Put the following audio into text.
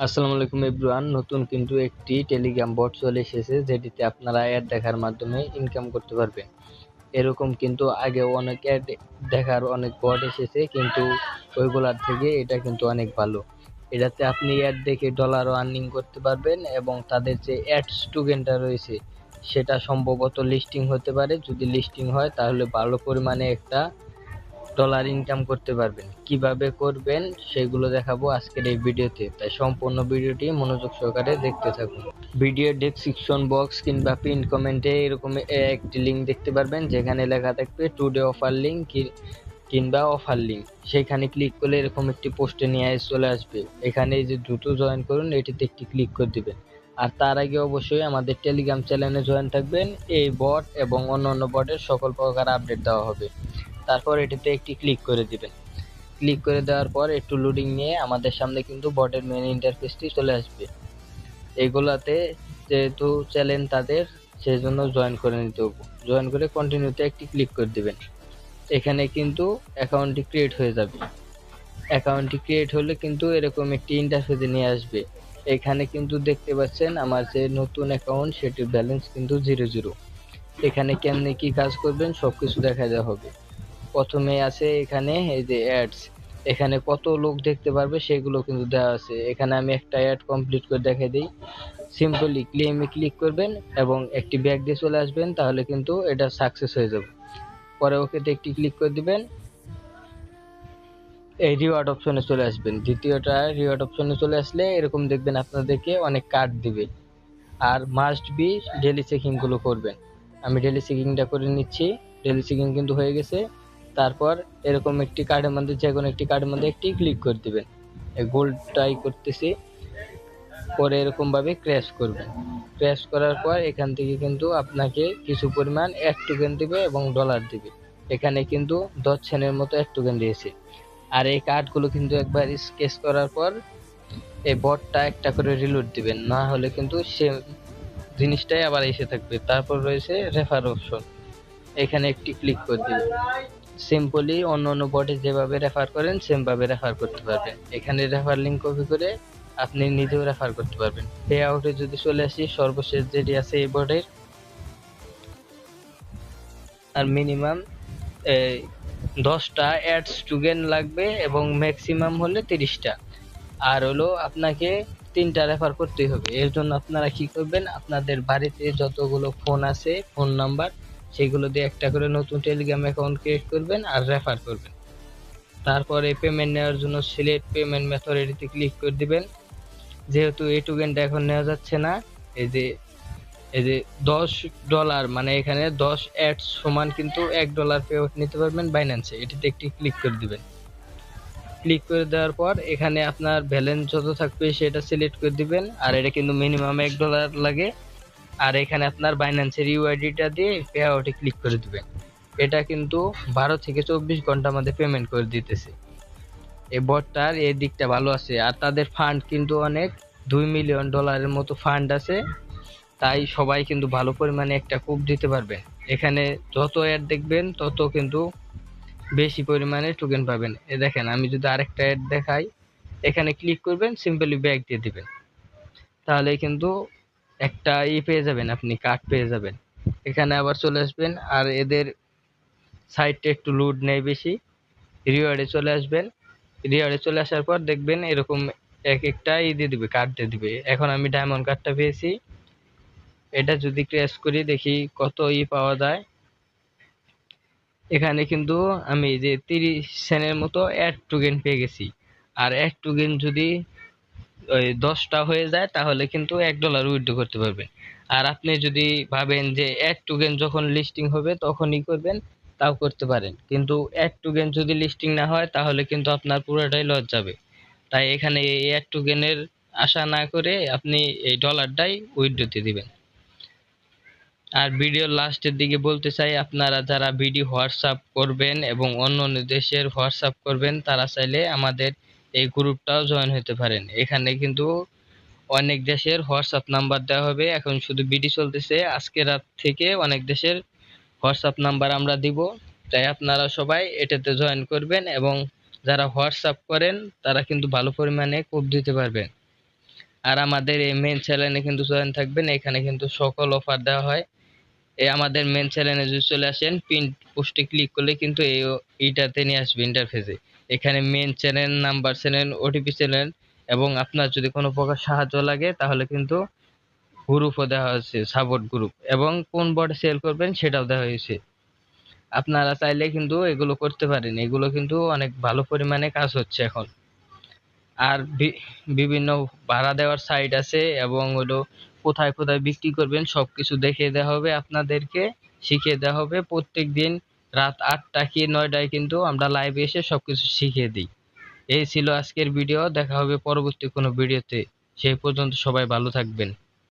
আসসালামু আলাইকুম এভরিওয়ান। নতুন কিন্তু একটি টেলিগ্রাম বট চলে এসেছে, যেটিতে আপনারা অ্যাড দেখার মাধ্যমে ইনকাম করতে পারবেন। এরকম কিন্তু আগেও অনেক অ্যাড দেখার অনেক বট এসেছে, কিন্তু ওইগুলার থেকে এটা কিন্তু অনেক ভালো। এটাতে আপনি অ্যাড দেখে ডলারও আর্নিং করতে পারবেন, এবং তাদের যে অ্যাডস টোকেনটা রয়েছে সেটা সম্ভবত লিস্টিং হতে পারে। যদি লিস্টিং হয় তাহলে ভালো পরিমাণে একটা ডলার ইনকাম করতে পারবেন। কিভাবে করবেন সেগুলো দেখাবো আজকের এই ভিডিওতে, তাই সম্পূর্ণ ভিডিওটি মনোযোগ সহকারে দেখতে থাকুন। ভিডিও ডেসক্রিপশন বক্স কিংবা পিন কমেন্টে এরকম একটি লিঙ্ক দেখতে পারবেন, যেখানে লেখা থাকবে টুডে অফার লিঙ্ক কিংবা অফার লিঙ্ক। সেখানে ক্লিক করলে এরকম একটি পোস্টে নিয়ে চলে আসবে। এখানে যে দ্রুত জয়েন করুন এটিতে একটি ক্লিক করে দিবেন। আর তার আগে অবশ্যই আমাদের টেলিগ্রাম চ্যানেলে জয়েন থাকবেন। এই বট এবং অন্যান্য বটের সকল প্রকার আপডেট দেওয়া হবে। তারপর এটিতে একটি ক্লিক করে দিবেন। ক্লিক করে দেওয়ার পর একটু লোডিং নিয়ে আমাদের সামনে কিন্তু বটের মেন ইন্টারফেসটি চলে আসবে। এগুলাতে যেহেতু চ্যালেঞ্জ তাদের, সেজন্য জয়েন করে নিতে হবে। জয়েন করে কন্টিনিউতে একটি ক্লিক করে দিবেন। এখানে কিন্তু অ্যাকাউন্টটি ক্রিয়েট হয়ে যাবে। অ্যাকাউন্টটি ক্রিয়েট হলে কিন্তু এরকম একটি ইন্টারফেসে নিয়ে আসবে। এখানে কিন্তু দেখতে পাচ্ছেন আমার যে নতুন অ্যাকাউন্ট সেটির ব্যালেন্স কিন্তু 0 এখানে কেমনে কি কাজ করবেন সবকিছু দেখা দেওয়া হবে। প্রথমে আছে এখানে এই যে অ্যাডস, এখানে কত লোক দেখতে পারবে সেগুলো কিন্তু দেওয়া আছে। এখানে আমি একটা অ্যাড কমপ্লিট করে দেখাই দিই। সিম্পলি ক্লেমে ক্লিক করবেন এবং একটি ব্যাগ দিয়ে চলে আসবেন, তাহলে কিন্তু এটা সাকসেস হয়ে যাবে। পরে ওকেতে একটি ক্লিক করে দিবেন। এই রিওয়ার্ড অপশনে চলে আসবেন। দ্বিতীয়টা রিওয়ার্ড অপশনে চলে আসলে এরকম দেখবেন আপনাদেরকে অনেক কার্ড দিবে। আর মাস্ট বি ডেলি চেকিংগুলো করবেন। আমি ডেলি চেকিংটা করে নিচ্ছি। ডেলি চেকিং কিন্তু হয়ে গেছে। তারপর এরকম একটি কার্ডের মধ্যে, যে কোনো একটি কার্ডের মধ্যে একটি ক্লিক করে দিবেন। এই গোল্ডটাই করতেছি। পরে এরকমভাবে ক্র্যাশ করবেন। ক্র্যাশ করার পর এখান থেকে কিন্তু আপনাকে কিছু পরিমাণ এক টোকেন দিবে এবং ডলার দিবে। এখানে কিন্তু 10 সেন্টের মতো এক টোকেন দিয়েছে। আর এই কার্ডগুলো কিন্তু একবার স্কেচ করার পর এই বটটা একটা করে রিলোড দিবেন, না হলে কিন্তু সেম জিনিসটাই আবার এসে থাকবে। তারপর রয়েছে রেফার অপশন, এখানে একটি ক্লিক করে দিবেন। সিম্পলি অন্য অন্য বটে যেভাবে রেফার করেন সেমভাবে রেফার করতে পারবেন। এখানে রেফার লিঙ্ক কপি করে আপনি নিজেও রেফার করতে পারবেন। পে আউটে যদি চলে আসি, সর্বশেষ যেটি আছে এই বটের, আর মিনিমাম 10টা অ্যাডস টোকেন লাগবে এবং ম্যাক্সিমাম হলে 30টা। আর হলো আপনাকে 3টা রেফার করতেই হবে। এর জন্য আপনারা কি করবেন, আপনাদের বাড়িতে যতগুলো ফোন আছে, ফোন নাম্বার, সেগুলো দিয়ে একটা করে নতুন টেলিগ্রাম অ্যাকাউন্ট ক্রিয়েট করবেন আর রেফার করবেন। তারপরে পেমেন্ট নেওয়ার জন্য সিলেক্ট পেমেন্ট মেথড এটিতে ক্লিক করে দিবেন। যেহেতু এই টোকেনটা এখন নেওয়া যাচ্ছে না, এই যে $10, মানে এখানে 10 অ্যাডস সমান কিন্তু $1 পে আউট নিতে পারবেন বাইন্যান্সে। এটিতে একটি ক্লিক করে দিবেন। ক্লিক করে দেওয়ার পর এখানে আপনার ব্যালেন্স যত থাকবে সেটা সিলেক্ট করে দিবেন। আর এটা কিন্তু মিনিমাম $1 লাগে। আর এখানে আপনার বাইন্যান্সের ইউআইডিটা দিয়ে পে আউটে ক্লিক করে দিবেন। এটা কিন্তু 12 থেকে 24 ঘন্টার মধ্যে পেমেন্ট করে দিতেছে। এই বটটার এই দিকটা ভালো আছে। আর তাদের ফান্ড কিন্তু অনেক, $2 মিলিয়ন মতো ফান্ড আছে। তাই সবাই কিন্তু ভালো পরিমাণে একটা কূপ দিতে পারবে। এখানে যত অ্যাড দেখবেন তত কিন্তু বেশি পরিমাণে টোকেন পাবেন। এ দেখেন, আমি যদি আরেকটা অ্যাড দেখাই, এখানে ক্লিক করবেন, সিম্পলি ব্যাক দিয়ে দিবেন, তাহলে কিন্তু একটা পেয়ে যাবেন, আপনি কার্ড পেয়ে যাবেন। এখানে আবার চলে আসবেন। আর এদের সাইটটা একটু লোড নেয় বেশি। রিওয়ার্ডে চলে আসবেন। রিওয়ার্ডে চলে আসার পর দেখবেন এরকম এক একটা দিয়ে দিবে, কার্ড দিয়ে দিবে। এখন আমি ডায়মন্ড কার্ডটা পেয়েছি। এটা যদি ক্র্যাশ করি দেখি কত পাওয়া যায়। এখানে কিন্তু আমি যে 30 সেন্টের মতো অ্যাড টোকেন পেয়ে গেছি। আর এক টোকেন যদি ওই 10টা হয়ে যায় তাহলে কিন্তু $1 উইথড্র করতে পারবেন। আর আপনি যদি ভাবেন যে এক টোকেন যখন লিস্টিং হবে তখনই করবেন, তাও করতে পারেন। কিন্তু এক টোকেন যদি লিস্টিং না হয় তাহলে কিন্তু আপনার পুরোটাই লস যাবে। তাই এখানে এই এক টোকেনের আশা না করে আপনি এই ডলারটাই উইথড্র দিয়ে দিবেন। আর ভিডিওর লাস্টের দিকে বলতে চাই, আপনারা যারা ভিডিও হোয়াটসঅ্যাপ করবেন এবং অন্য অন্য দেশের হোয়াটসঅ্যাপ করবেন, তারা চাইলে আমাদের এই গ্রুপটাও জয়েন হতে পারেন। এখানে কিন্তু অনেক দেশের হোয়াটসঅ্যাপ নাম্বার দেওয়া হবে। এখন শুধু বিডি চলতেছে, আজকে রাত থেকে অনেক দেশের হোয়াটসঅ্যাপ নাম্বার আমরা দিব। তাই আপনারা সবাই এটাতে জয়েন করবেন এবং যারা হোয়াটসঅ্যাপ করেন তারা কিন্তু ভালো পরিমাণে কোপ দিতে পারবেন। আর আমাদের এই মেন চ্যানেলে কিন্তু জয়েন থাকবেন, এখানে কিন্তু সকল অফার দেওয়া হয়। এই আমাদের মেন চ্যানেলে যদি চলে আসেন, পিন পোস্টে ক্লিক করলে কিন্তু এইটাতে নিয়ে আসবে ইন্টারফেসে। এখানে main channel, number channel, OTP channel এবং আপনার যদি কোনো প্রকার সাহায্য লাগে তাহলে কিন্তু গ্রুপও দেওয়া হয়েছে, সাপোর্ট গ্রুপ, এবং কোন বটে সেল করবেন সেটাও দেওয়া হয়েছে। আপনারা চাইলে কিন্তু এগুলো করতে পারেন, এগুলো কিন্তু অনেক ভালো পরিমাণে কাজ হচ্ছে এখন। আর বিভিন্ন ভাড়া দেওয়ার সাইট আছে এবং হলো কোথায় কোথায় বিক্রি করবেন সবকিছু দেখিয়ে দেওয়া হবে, আপনাদেরকে শিখিয়ে দেওয়া হবে। প্রত্যেক দিন রাত 8টা কি 9টায় কিন্তু আমরা লাইভে এসে সবকিছু শিখিয়ে দিই। এই ছিল আজকের ভিডিও, দেখা হবে পরবর্তী কোনো ভিডিওতে। সেই পর্যন্ত সবাই ভালো থাকবেন।